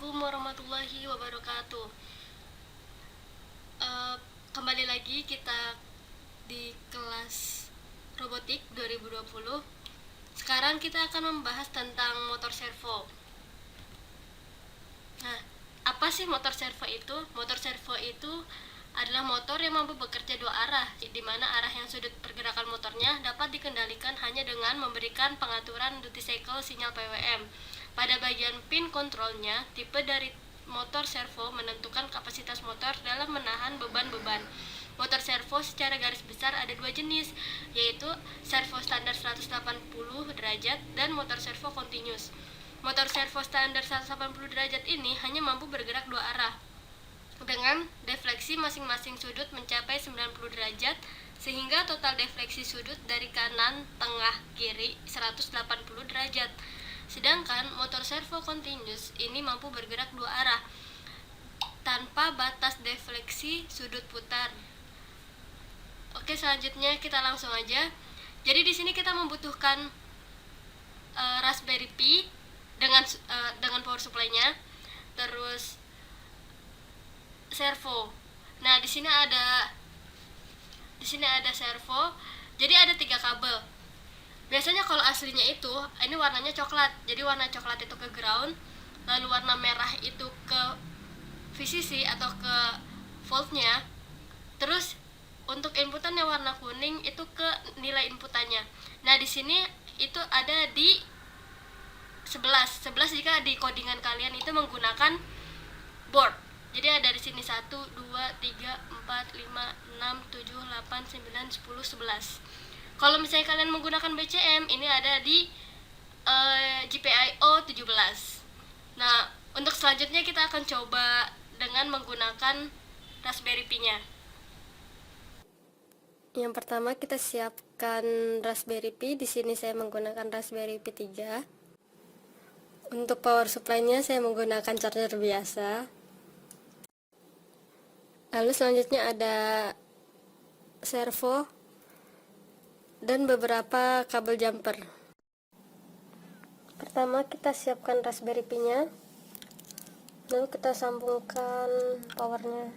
Assalamualaikum warahmatullahi wabarakatuh. Kembali lagi kita di kelas robotik 2020. Sekarang kita akan membahas tentang motor servo. Nah, apa sih motor servo itu? Motor servo itu adalah motor yang mampu bekerja dua arah, di mana arah yang sudut pergerakan motornya dapat dikendalikan hanya dengan memberikan pengaturan duty cycle sinyal PWM. Pada bagian pin kontrolnya, tipe dari motor servo menentukan kapasitas motor dalam menahan beban-beban. Motor servo secara garis besar ada dua jenis, yaitu servo standar 180 derajat dan motor servo continuous. Motor servo standar 180 derajat ini hanya mampu bergerak dua arah dengan defleksi masing-masing sudut mencapai 90 derajat, sehingga total defleksi sudut dari kanan, tengah, kiri 180 derajat. Sedangkan motor servo continuous ini mampu bergerak dua arah tanpa batas defleksi sudut putar. Oke, selanjutnya kita langsung aja. Jadi di sini kita membutuhkan Raspberry Pi dengan power supply-nya, terus servo. Nah, di sini ada servo. Jadi ada 3 kabel. Biasanya kalau aslinya itu ini warnanya coklat. Jadi warna coklat itu ke ground, lalu warna merah itu ke VCC atau ke voltnya. Terus untuk inputannya warna kuning itu ke nilai inputannya. Nah, di sini itu ada di 11 jika di codingan kalian itu menggunakan board. Jadi ada di sini 1, 2, 3, 4, 5, 6, 7, 8, 9, 10, 11. Kalau misalnya kalian menggunakan BCM, ini ada di GPIO 17. Nah, untuk selanjutnya kita akan coba dengan menggunakan Raspberry Pi-nya. Yang pertama kita siapkan Raspberry Pi. Di sini saya menggunakan Raspberry Pi 3. Untuk power supply-nya saya menggunakan charger biasa. Lalu selanjutnya ada servo dan beberapa kabel jumper. Pertama kita siapkan Raspberry Pi-nya, lalu kita sambungkan powernya.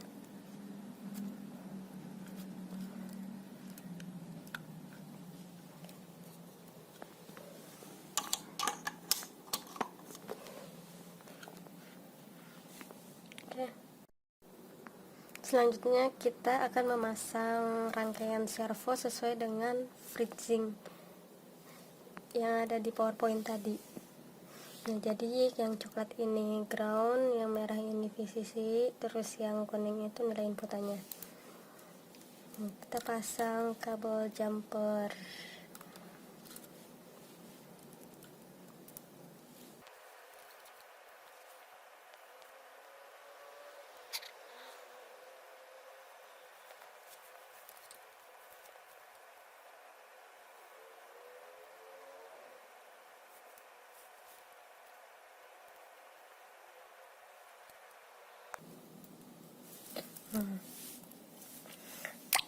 Oke. Selanjutnya kita akan memasang rangkaian servo sesuai dengan freezing yang ada di PowerPoint tadi. Nah, jadi yang coklat ini ground, yang merah ini VCC, terus yang kuning itu nilai inputannya. Nah, kita pasang kabel jumper.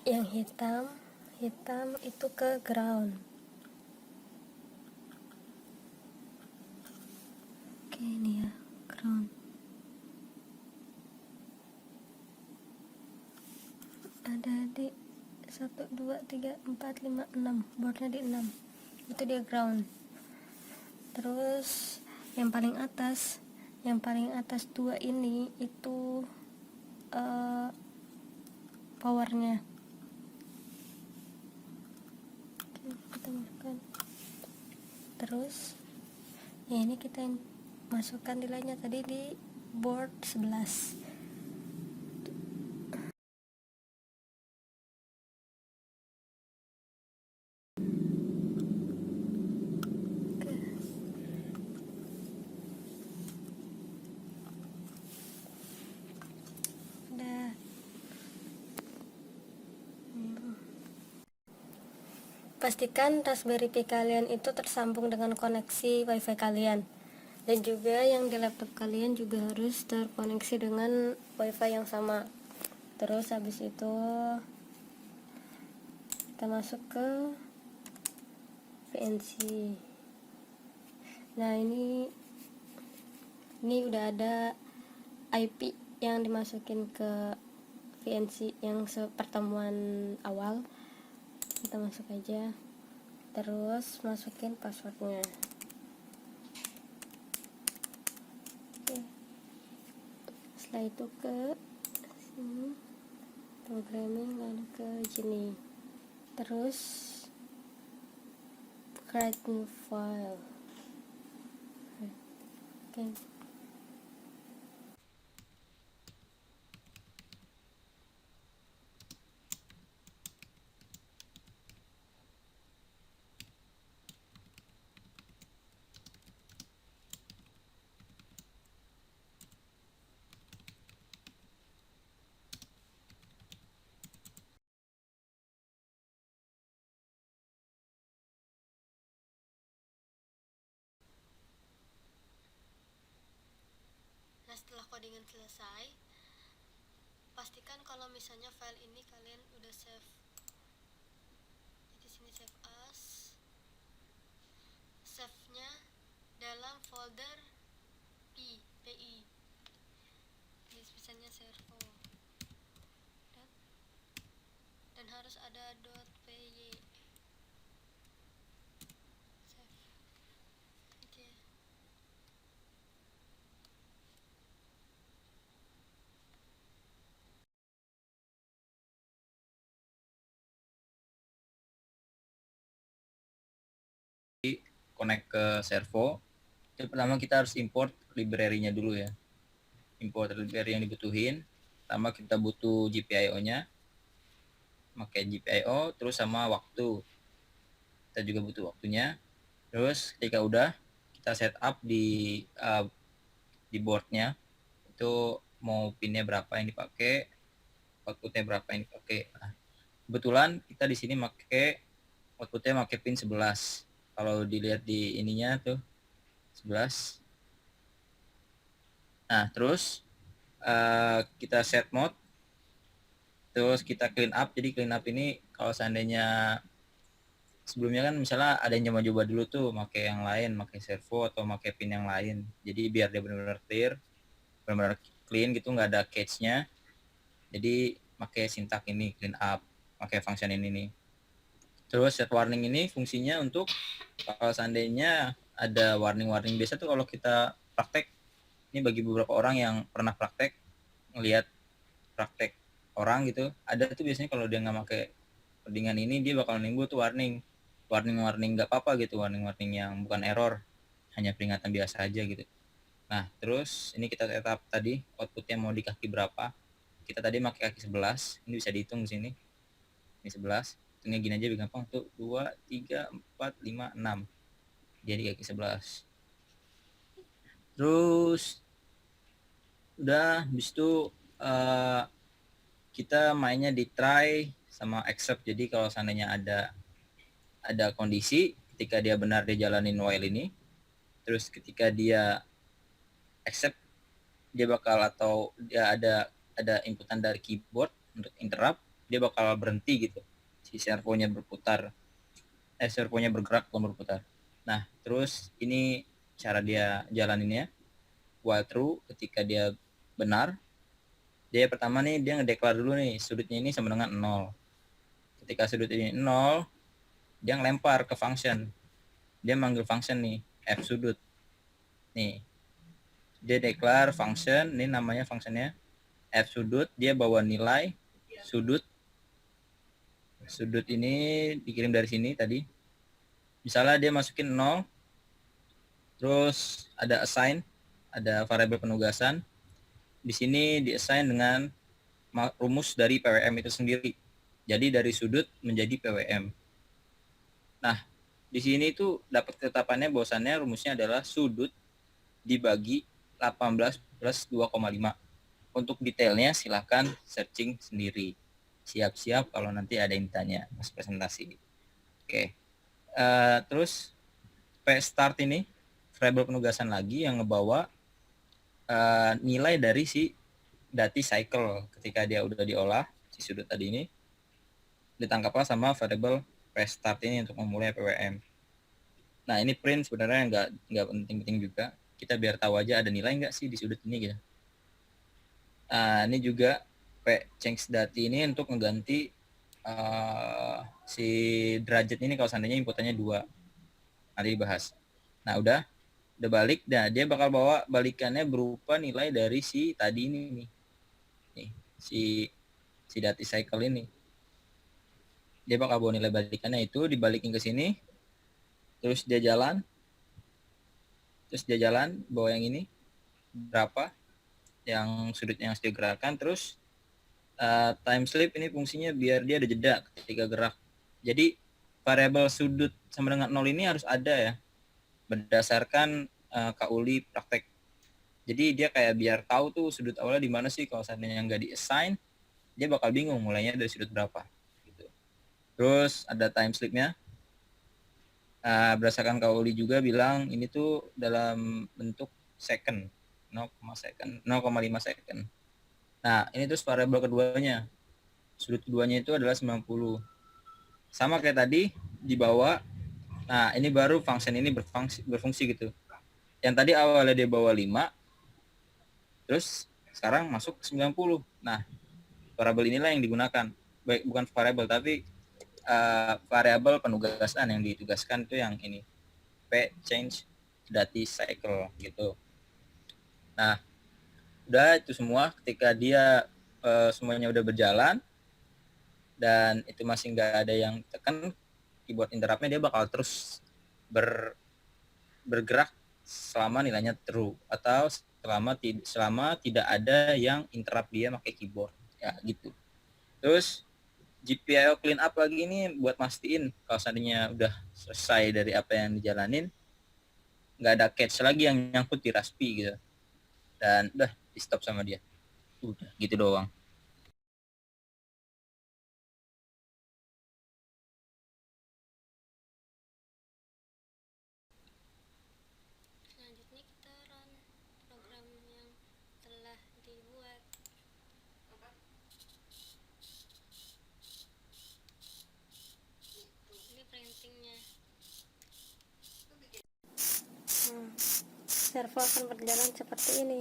Yang hitam itu ke ground. Oke, ini ya ground. Ada di 1, 2, 3, 4, 5, 6, boardnya di 6, itu dia ground. Terus yang paling atas 2 ini itu powernya. Oke, kita masukkan. Terus ya ini kita masukkan nilainya tadi di board 11. Pastikan Raspberry Pi kalian itu tersambung dengan koneksi WiFi kalian, dan juga yang di laptop kalian juga harus terkoneksi dengan WiFi yang sama. Terus habis itu kita masuk ke VNC. Nah, ini udah ada IP yang dimasukin ke VNC yang pertemuan awal, kita masuk aja, terus masukin passwordnya. Oke. Setelah itu ke sini, programming, lalu ke sini, terus create new file. Oke. Nah, setelah codingan selesai, pastikan kalau misalnya file ini kalian udah save. Di sini save as, save-nya dalam folder PI, misalnya servo, dan harus ada .py. Save. Oke. Connect ke servo, itu pertama kita harus import library-nya dulu ya. Import library yang dibutuhin, pertama kita butuh GPIO-nya, pakai GPIO, terus sama waktu, kita juga butuh waktunya. Terus ketika udah, kita setup di boardnya, itu mau pinnya berapa yang dipakai, outputnya berapa yang dipakai. Nah, kebetulan kita di sini pakai outputnya pakai pin 11. Kalau dilihat di ininya tuh 11. Nah, terus kita set mode, terus kita clean up. Jadi clean up ini kalau seandainya sebelumnya kan misalnya ada yang coba-coba dulu tuh pakai yang lain, pakai servo atau pakai pin yang lain. Jadi biar dia benar-benar clear, benar-benar clean gitu, nggak ada cache-nya. Jadi pakai syntax ini clean up, pakai function ini nih. Terus set warning ini fungsinya untuk kalau seandainya ada warning-warning. Biasa tuh kalau kita praktek, ini bagi beberapa orang yang pernah praktek, ngelihat praktek orang gitu, ada tuh biasanya kalau dia nggak pakai codingan ini, dia bakal nunggu tuh warning nggak apa-apa gitu, warning yang bukan error, hanya peringatan biasa aja gitu. Nah, terus ini kita setup tadi outputnya mau di kaki berapa. Kita tadi pakai kaki 11, ini bisa dihitung di sini. Ini 11. Hitungnya gini aja, gampang tuh. 2, 3, 4, 5, 6. Jadi kaki 11. Terus udah habis itu kita mainnya di try sama accept. Jadi kalau seandainya ada kondisi ketika dia benar dia jalanin while ini, terus ketika dia accept, dia bakal, atau dia ada inputan dari keyboard untuk interrupt, dia bakal berhenti gitu, si servonya berputar, servonya bergerak bukan berputar. Nah, terus ini cara dia jalaninnya. While true, ketika dia benar, dia pertama nih dia ngedeklar dulu nih sudutnya ini sama dengan 0. Ketika sudut ini 0, dia ngelempar ke function. Dia manggil function nih, f sudut. Nih, dia declare function, ini namanya functionnya f sudut, dia bawa nilai sudut. Sudut ini dikirim dari sini tadi. Misalnya dia masukin 0, terus ada assign, ada variabel penugasan. Di sini di-assign dengan rumus dari PWM itu sendiri. Jadi dari sudut menjadi PWM. Nah, di sini tuh dapat ketetapannya bahwasannya rumusnya adalah sudut dibagi 18 plus 2,5. Untuk detailnya silahkan searching sendiri. Siap-siap kalau nanti ada yang tanya pas presentasi. Oke. Terus start ini variabel penugasan lagi yang ngebawa nilai dari si dati cycle ketika dia udah diolah si sudut tadi ini, ditangkaplah sama variabel start ini untuk memulai PWM. Nah, ini print sebenarnya nggak penting-penting juga. Kita biar tahu aja ada nilai nggak sih di sudut ini gitu. Nah, ini juga change dati ini untuk mengganti si derajat ini kalau seandainya inputannya 2. Nanti dibahas. Nah, udah balik. Nah, dia bakal bawa balikannya berupa nilai dari si tadi ini nih. Nih, si dati cycle ini. Dia bakal bawa nilai balikannya itu dibalikin ke sini. Terus dia jalan. Bawa yang ini berapa yang sudutnya yang sudah gerakan. Terus time slip ini fungsinya biar dia ada jeda ketika gerak. Jadi variabel sudut sama dengan 0 ini harus ada ya, berdasarkan Kak Uli praktek. Jadi dia kayak biar tahu tuh sudut awalnya di mana sih. Kalau seandainya nggak di-assign, dia bakal bingung mulainya dari sudut berapa. Gitu. Terus ada time slipnya. Berdasarkan Kak Uli juga bilang ini tuh dalam bentuk second, 0,5 second. Nah, ini terus variabel keduanya. Sudut keduanya itu adalah 90. Sama kayak tadi di bawah. Nah, ini baru function ini berfungsi gitu. Yang tadi awalnya dia bawa 5, terus sekarang masuk ke 90. Nah, variabel inilah yang digunakan. Baik, bukan variabel tapi variabel penugasan yang ditugaskan itu yang ini. Change dati cycle gitu. Nah, udah itu semua ketika dia semuanya udah berjalan dan itu masih nggak ada yang tekan keyboard interruptnya, dia bakal terus bergerak selama nilainya true atau selama tidak ada yang interrupt dia pakai keyboard ya gitu. Terus GPIO clean up lagi ini buat mastiin kalau seandainya udah selesai dari apa yang dijalanin, nggak ada catch lagi yang nyangkut di Raspi gitu, dan udah di stop sama dia. Udah gitu doang. Selanjutnya kita run program yang telah dibuat. Ini printingnya. Servo akan berjalan seperti ini.